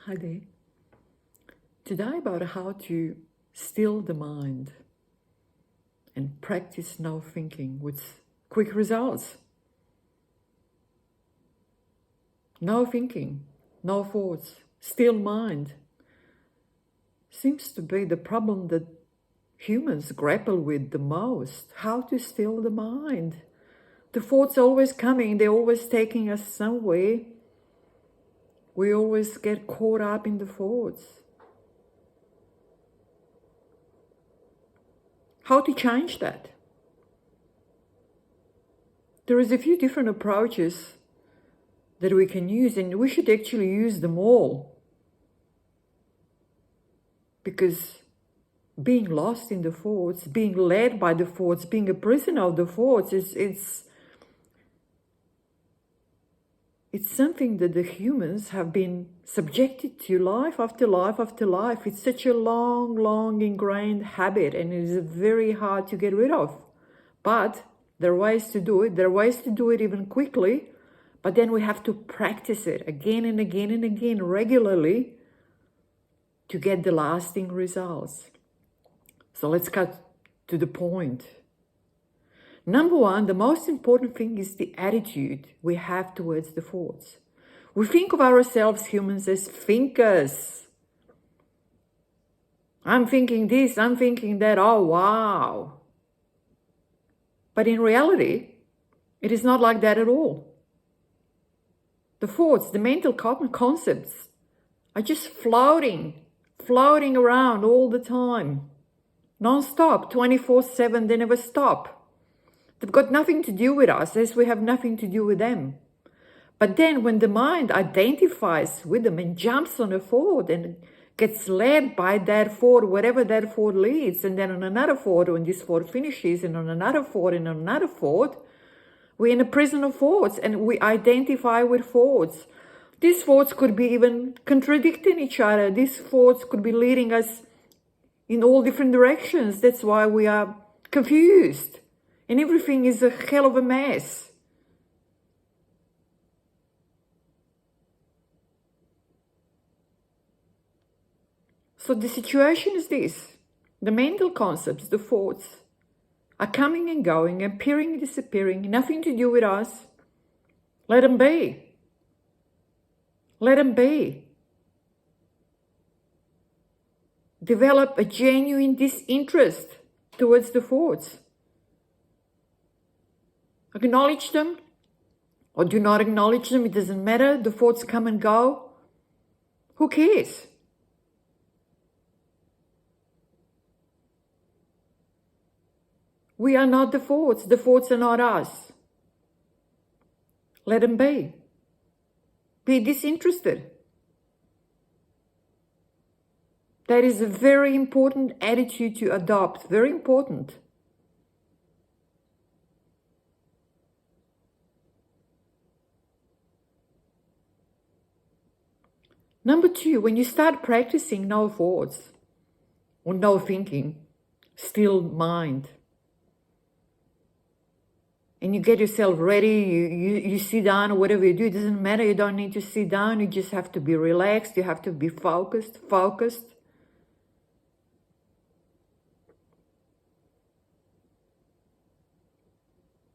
Hi there. Today about how to still the mind and practice no thinking with quick results. No thinking, no thoughts, still mind seems to be the problem that humans grapple with the most. How to still the mind. The thoughts are always coming, they're always taking us somewhere. We always get caught up in the thoughts. How to change that? There is a few different approaches that we can use, and we should actually use them all. Because being lost in the thoughts, being led by the thoughts, being a prisoner of the thoughts, it's something that the humans have been subjected to life after life after life. It's such a long ingrained habit, and it is very hard to get rid of. But there are ways to do it. There are ways to do it even quickly, but then we have to practice it again and again and again regularly to get the lasting results. So let's cut to the point. Number one, the most important thing is the attitude we have towards the thoughts. We think of ourselves, humans, as thinkers. I'm thinking this, I'm thinking that, oh wow. But in reality, it is not like that at all. The thoughts, the mental concepts are just floating around all the time. Non-stop, 24/7, they never stop. They've got nothing to do with us as we have nothing to do with them. But then when the mind identifies with them and jumps on a thought and gets led by that thought, wherever that thought leads, and then on another thought, when this thought finishes, and on another thought, and on another thought, we're in a prison of thoughts and we identify with thoughts. These thoughts could be even contradicting each other. These thoughts could be leading us in all different directions. That's why we are confused. And everything is a hell of a mess. So the situation is this. The mental concepts, the thoughts, are coming and going, appearing and disappearing, nothing to do with us. Let them be. Let them be. Develop a genuine disinterest towards the thoughts. Acknowledge them or do not acknowledge them. It doesn't matter. The thoughts come and go. Who cares? We are not the thoughts. The thoughts are not us. Let them be. Be disinterested. That is a very important attitude to adopt. Very important. Number two, when you start practicing no thoughts or no thinking, still mind, and you get yourself ready, you sit down or whatever you do, it doesn't matter, you don't need to sit down, you just have to be relaxed, you have to be focused.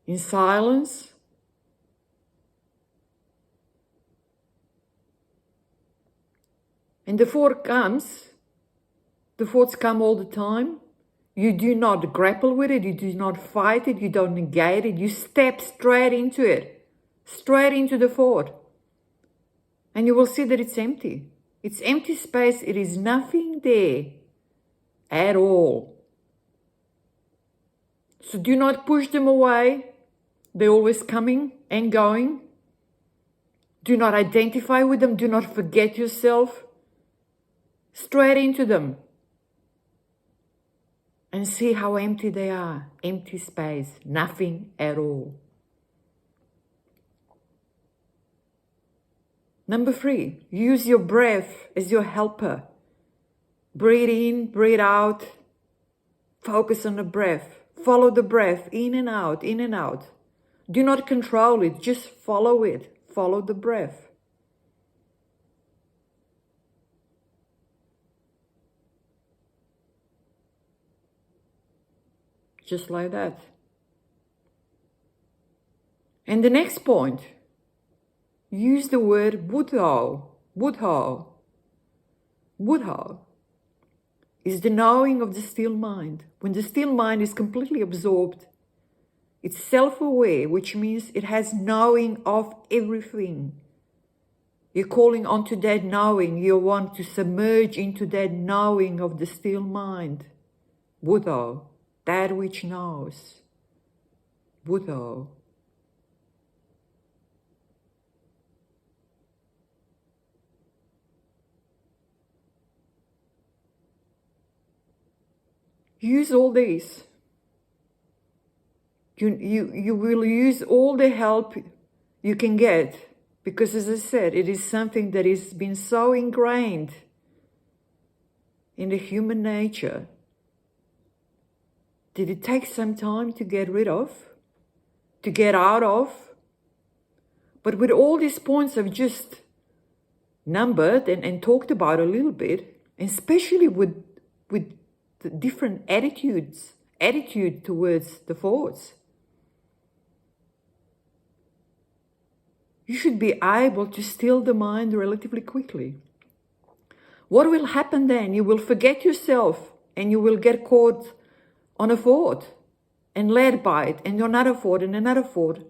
In silence. And the thoughts come all the time. You do not grapple with it, you do not fight it, you don't negate it, you step straight into it, straight into the thought. And you will see that it's empty. It's empty space, it is nothing there at all. So do not push them away, they're always coming and going. Do not identify with them, do not forget yourself. Straight into them and see how empty they are. Empty space, nothing at all. Number three, use your breath as your helper. Breathe in, breathe out. Focus on the breath. Follow the breath in and out, in and out. Do not control it, just follow it. Follow the breath. just like that. And the next point, use the word Buddha. Buddha. Buddha is the knowing of the still mind. When the still mind is completely absorbed, it's self-aware, which means it has knowing of everything. You're calling onto that knowing. You want to submerge into that knowing of the still mind. Buddha, that which knows. Buddha. Use all these. You will use all the help you can get, because as I said, it is something that has been so ingrained in the human nature that it takes some time to get rid of, to get out of. But with all these points I've just numbered and talked about a little bit, and especially with the different attitude towards the thoughts, you should be able to still the mind relatively quickly. What will happen then? You will forget yourself and you will get caught on a thought and led by it, and another thought and another thought.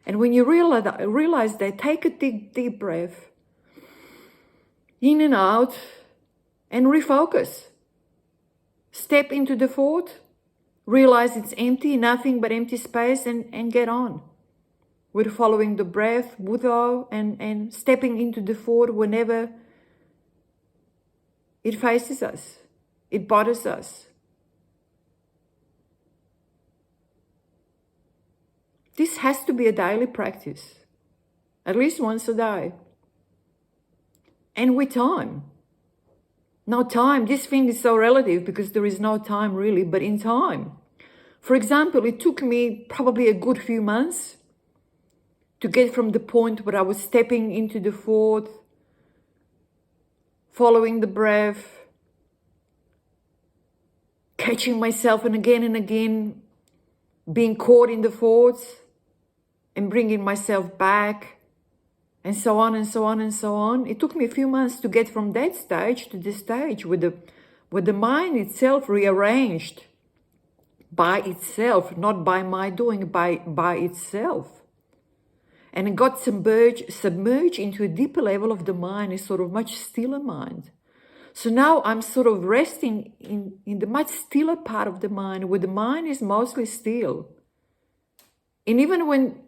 And when you realize that, take a deep breath, in and out, and refocus. Step into the thought, realize it's empty, nothing but empty space, and get on. We're following the breath, Buddha, and stepping into the thought whenever it faces us, it bothers us. This has to be a daily practice, at least once a day. And with time. Now time, this thing is so relative because there is no time really, but in time. For example, it took me probably a good few months to get from the point where I was stepping into the thought, following the breath, catching myself and again being caught in the thoughts and bringing myself back, and so on and so on and so on. It took me a few months to get from that stage to this stage where the mind itself rearranged by itself, not by my doing, by itself. And it got submerged into a deeper level of the mind, a sort of much stiller mind. So now I'm sort of resting in the much stiller part of the mind, where the mind is mostly still. And even when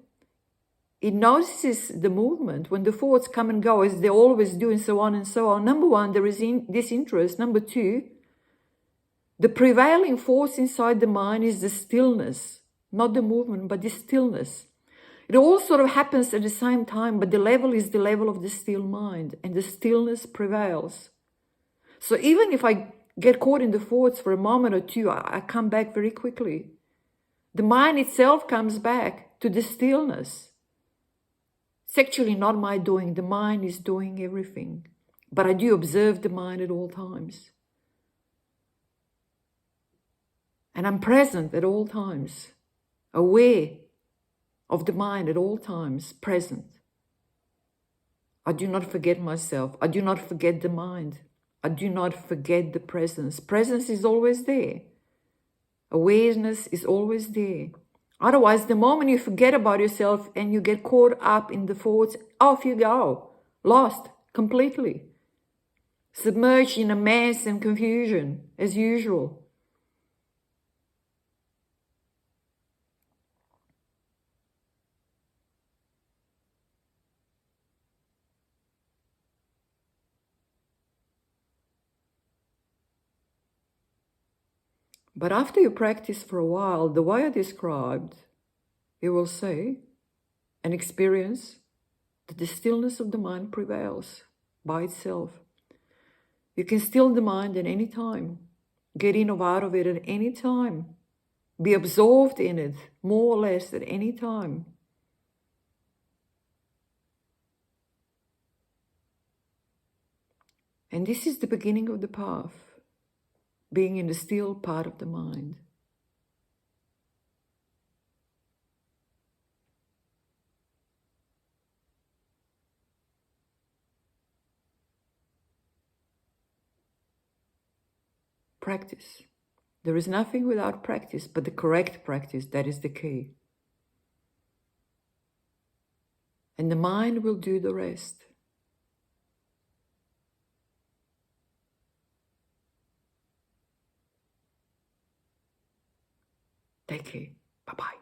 it notices the movement, when the thoughts come and go, as they always do, and so on and so on. Number one, there is disinterest. Number two, the prevailing force inside the mind is the stillness, not the movement, but the stillness. It all sort of happens at the same time, but the level is the level of the still mind, and the stillness prevails. So even if I get caught in the thoughts for a moment or two, I come back very quickly. The mind itself comes back to the stillness. It's actually not my doing. The mind is doing everything. But I do observe the mind at all times. And I'm present at all times, aware of the mind at all times, present. I do not forget myself. I do not forget the mind. I do not forget the presence. Presence is always there. Awareness is always there. Otherwise, the moment you forget about yourself and you get caught up in the thoughts, off you go, lost completely, submerged in a mess and confusion as usual. But after you practice for a while, the way I described, you will see and experience that the stillness of the mind prevails by itself. You can still the mind at any time, get in or out of it at any time, be absorbed in it more or less at any time. And this is the beginning of the path, being in the still part of the mind. practice. There is nothing without practice, but the correct practice, that is the key. And the mind will do the rest. Take care. Bye-bye.